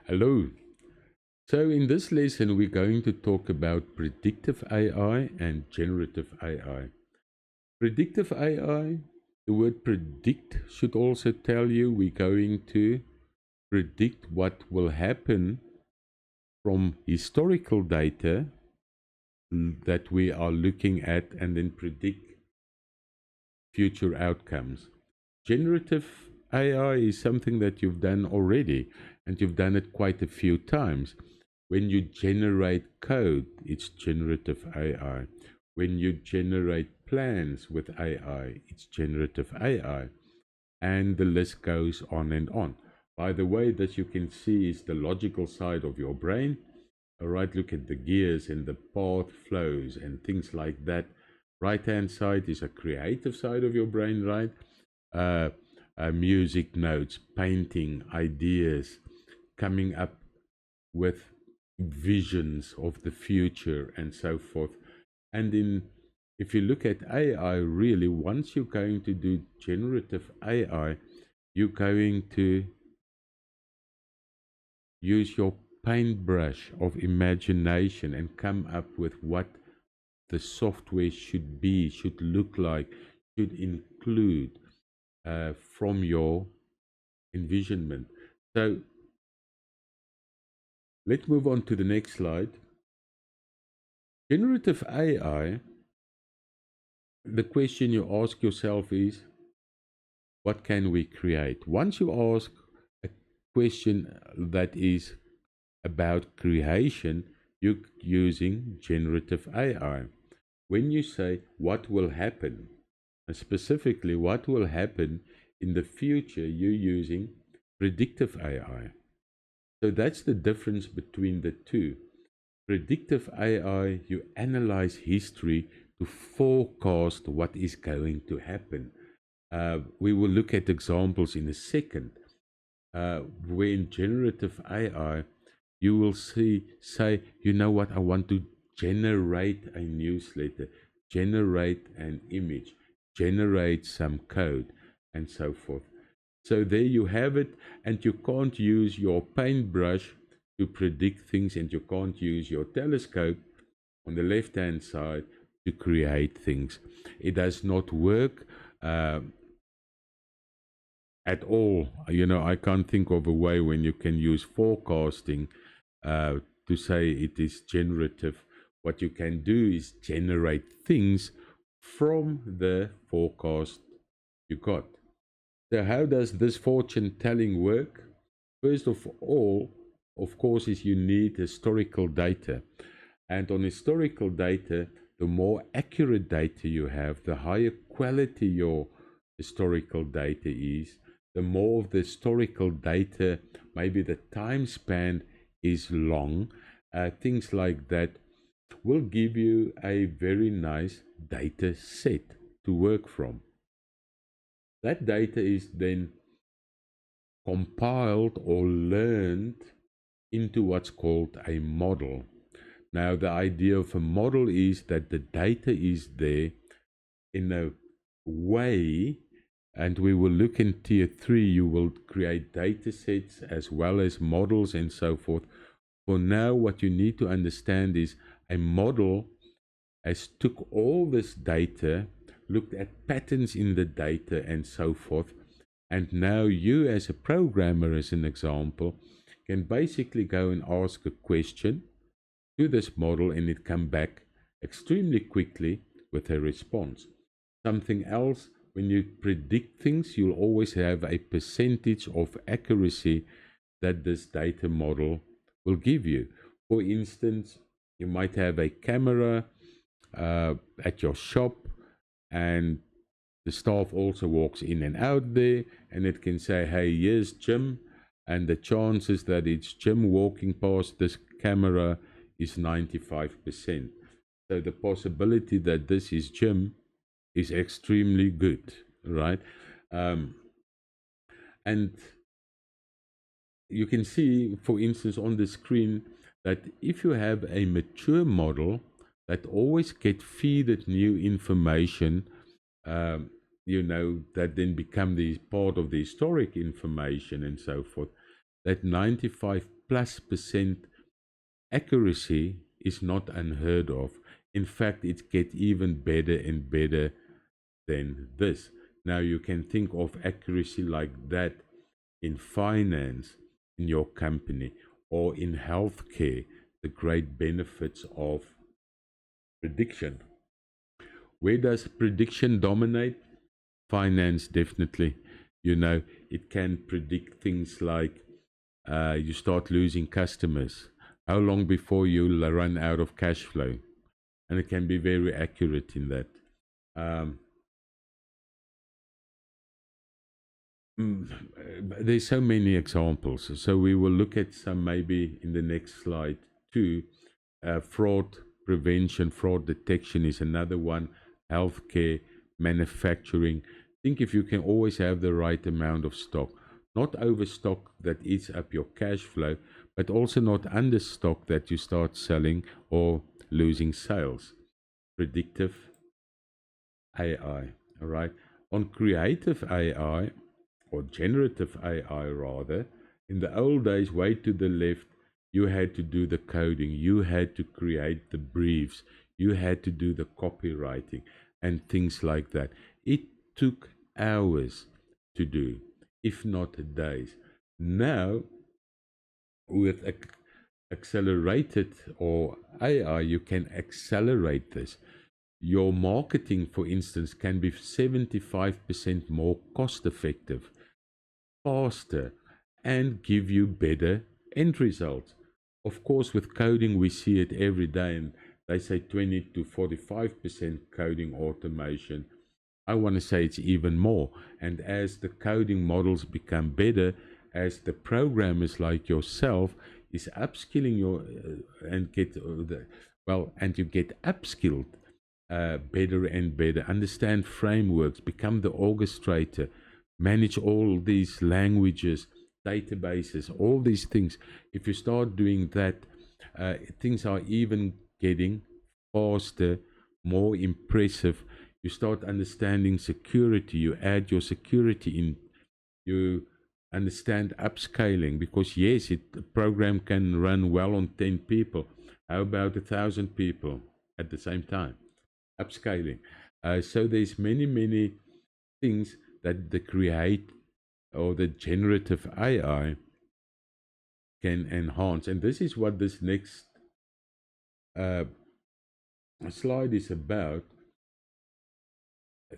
Hello. So in this lesson, we're going to talk about predictive AI and generative AI. Predictive AI, the word predict should also tell you we're going to predict what will happen from historical data that we are looking at and then predict future outcomes. Generative AI is something that you've done already, and you've done it quite a few times. When you generate code, it's generative AI. When you generate plans with AI, it's generative AI. And the list goes on and on. By the way, that you can see is the logical side of your brain. All right, look at the gears and the path flows and things like that. Right hand side is a creative side of your brain, right? uh, Music notes, painting, ideas, coming up with visions of the future and so forth. And if you look at AI, really, once you're going to do generative AI, you're going to use your paintbrush of imagination and come up with what the software should be, should look like, should include from your envisionment. So let's move on to the next slide. Generative AI, the question you ask yourself is, what can we create? Once you ask a question that is about creation, you're using generative AI. When you say what will happen, and specifically what will happen in the future, you're using predictive AI. So that's the difference between the two. Predictive AI, you analyze history to forecast what is going to happen. We will look at examples in a second. Where in generative AI, you will say, you know what, I want to generate a newsletter, generate an image, generate some code, and so forth. So there you have it, and you can't use your paintbrush to predict things, and you can't use your telescope on the left hand side to create things. It does not work at all. I can't think of a way when you can use forecasting to say it is generative. What you can do is generate things from the forecast you got. So how does this fortune telling work? First of all, of course, is you need historical data. And on historical data, the more accurate data you have, the higher quality your historical data is, the more of the historical data, maybe the time span is long, things like that will give you a very nice data set to work from. That data is then compiled or learned into what's called a model. Now, the idea of a model is that the data is there in a way, and we will look in tier 3, you will create data sets as well as models and so forth. For now, what you need to understand is a model has took all this data, looked at patterns in the data and so forth, and now you as a programmer, as an example, can basically go and ask a question to this model and it come back extremely quickly with a response. Something else, when you predict things, you'll always have a percentage of accuracy that this data model will give you. For instance, you might have a camera at your shop, and the staff also walks in and out there, and it can say, hey, here's Jim, and the chances that it's Jim walking past this camera is 95%. So the possibility that this is Jim is extremely good, right? And you can see, for instance, on the screen that if you have a mature model that always get feeded new information, that then become the part of the historic information and so forth, that 95+% accuracy is not unheard of. In fact, it gets even better and better than this. Now you can think of accuracy like that in finance, in your company, or in healthcare, the great benefits of prediction. Where does prediction dominate? Finance, definitely. You know, it can predict things like you start losing customers. How long before you'll run out of cash flow? And it can be very accurate in that. Um, there's so many examples. So we will look at some maybe in the next slide too. Fraud prevention, fraud detection is another one. Healthcare, manufacturing. Think if you can always have the right amount of stock, not overstock that eats up your cash flow, but also not understock that you start selling or losing sales. Predictive AI, all right? On creative AI, or generative AI rather, in the old days, way to the left, you had to do the coding, you had to create the briefs, you had to do the copywriting and things like that. It took hours to do, if not days. Now, with accelerated or AI, you can accelerate this. Your marketing, for instance, can be 75% more cost effective, faster, and give you better end results. Of course, with coding, we see it every day, and they say 20 to 45% coding automation. I want to say it's even more. And as the coding models become better, as the programmers like yourself is upskilling your and get the well, and you get upskilled better and better, understand frameworks, become the orchestrator, manage all these languages, databases, all these things. If you start doing that, things are even getting faster, more impressive. You start understanding security, you add your security in, you understand upscaling, because yes, the program can run well on 10 people. How about 1,000 people at the same time? Upscaling. So there's many things that the create or the generative AI can enhance, and this is what this next uh, slide is about.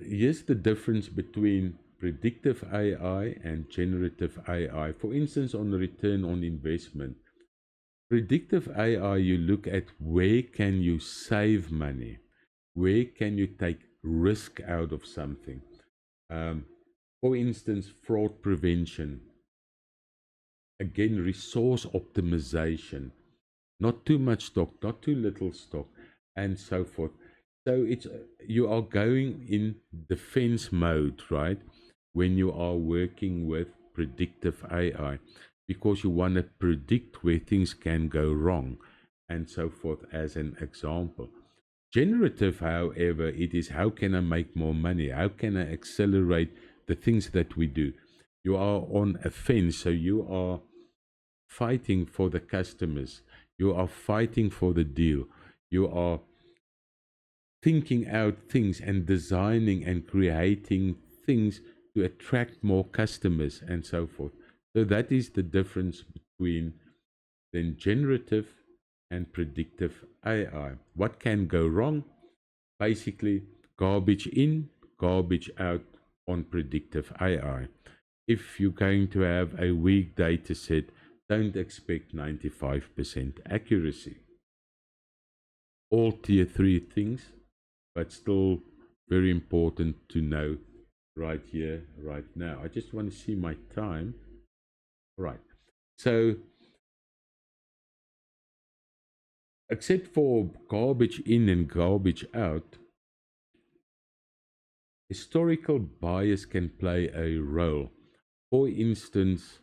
Here's the difference between predictive AI and generative AI. For instance, on return on investment, predictive AI, you look at where can you save money, where can you take risk out of something. Um, for instance, fraud prevention. Again, resource optimization. Not too much stock, not too little stock, and so forth. So it's you are going in defense mode, right? When you are working with predictive AI, because you want to predict where things can go wrong, and so forth, as an example. Generative, however, it is how can I make more money? How can I accelerate the things that we do? You are on a fence, so you are fighting for the customers. You are fighting for the deal. You are thinking out things and designing and creating things to attract more customers and so forth. So that is the difference between then generative and predictive AI. What can go wrong? Basically, garbage in, garbage out on predictive AI. If you're going to have a weak data set, don't expect 95% accuracy. All tier 3 things, but still very important to know right here, right now. I just want to see my time. Right. So, except for garbage in and garbage out, historical bias can play a role. For instance,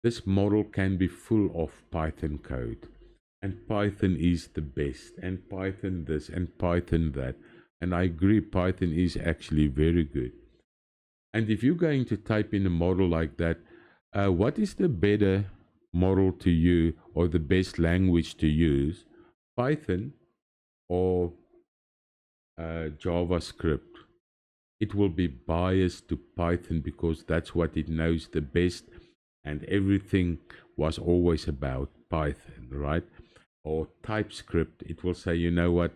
this model can be full of Python code, and Python is the best, and Python this, and Python that. And I agree, Python is actually very good. And if you're going to type in a model like that, What is the better model to you, or the best language to use, Python or JavaScript? It will be biased to Python because that's what it knows the best, and everything was always about Python, right? Or TypeScript, it will say, you know what,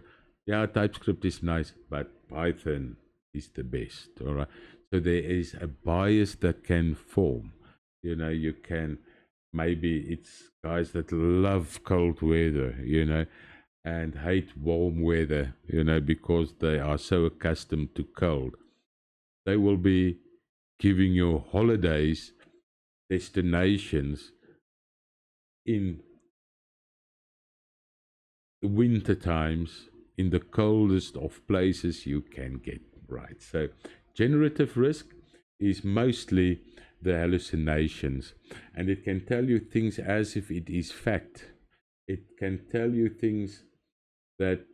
yeah, TypeScript is nice, but Python is the best, all right? So there is a bias that can form. You can, maybe it's guys that love cold weather, and hate warm weather, because they are so accustomed to cold. They will be giving you holidays, destinations in the winter times, in the coldest of places you can get, right? So generative risk is mostly the hallucinations, and it can tell you things as if it is fact. It can tell you things that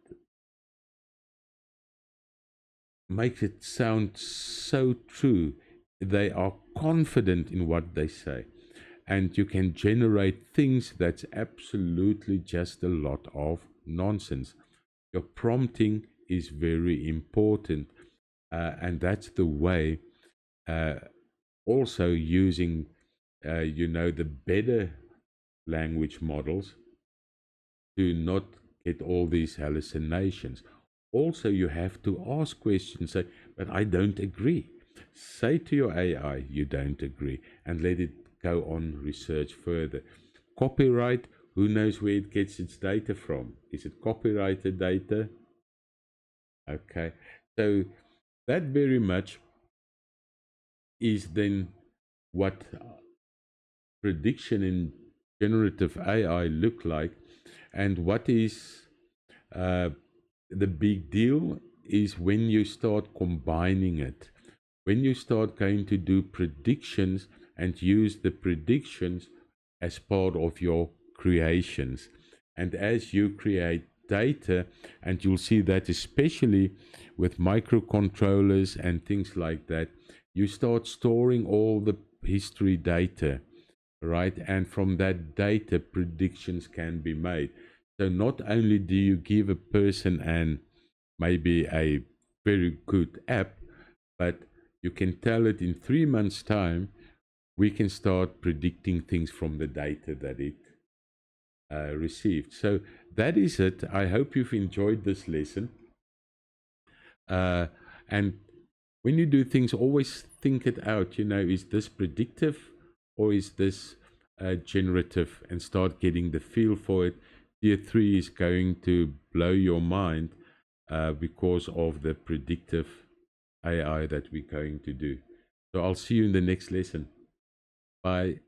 makes it sound so true. They are confident in what they say, and you can generate things that's absolutely just a lot of nonsense. Your prompting is very important, and that's the way. Uh, Also, using the better language models to not get all these hallucinations. Also, you have to ask questions. Say, but I don't agree. Say to your AI, you don't agree, and let it go on research further. Copyright, who knows where it gets its data from? Is it copyrighted data? Okay, so that very much is then what prediction in generative AI look like, and what is uh, the big deal is when you start combining it, when you start going to do predictions and use the predictions as part of your creations. And as you create data, and you'll see that especially with microcontrollers and things like that, you start storing all the history data, right? And from that data, predictions can be made. So not only do you give a person and maybe a very good app, but you can tell it in 3 months' time, we can start predicting things from the data that it received. So that is it. I hope you've enjoyed this lesson. And when you do things, always think it out. Is this predictive or is this generative? And start getting the feel for it. Tier 3 is going to blow your mind because of the predictive AI that we're going to do. So I'll see you in the next lesson. Bye.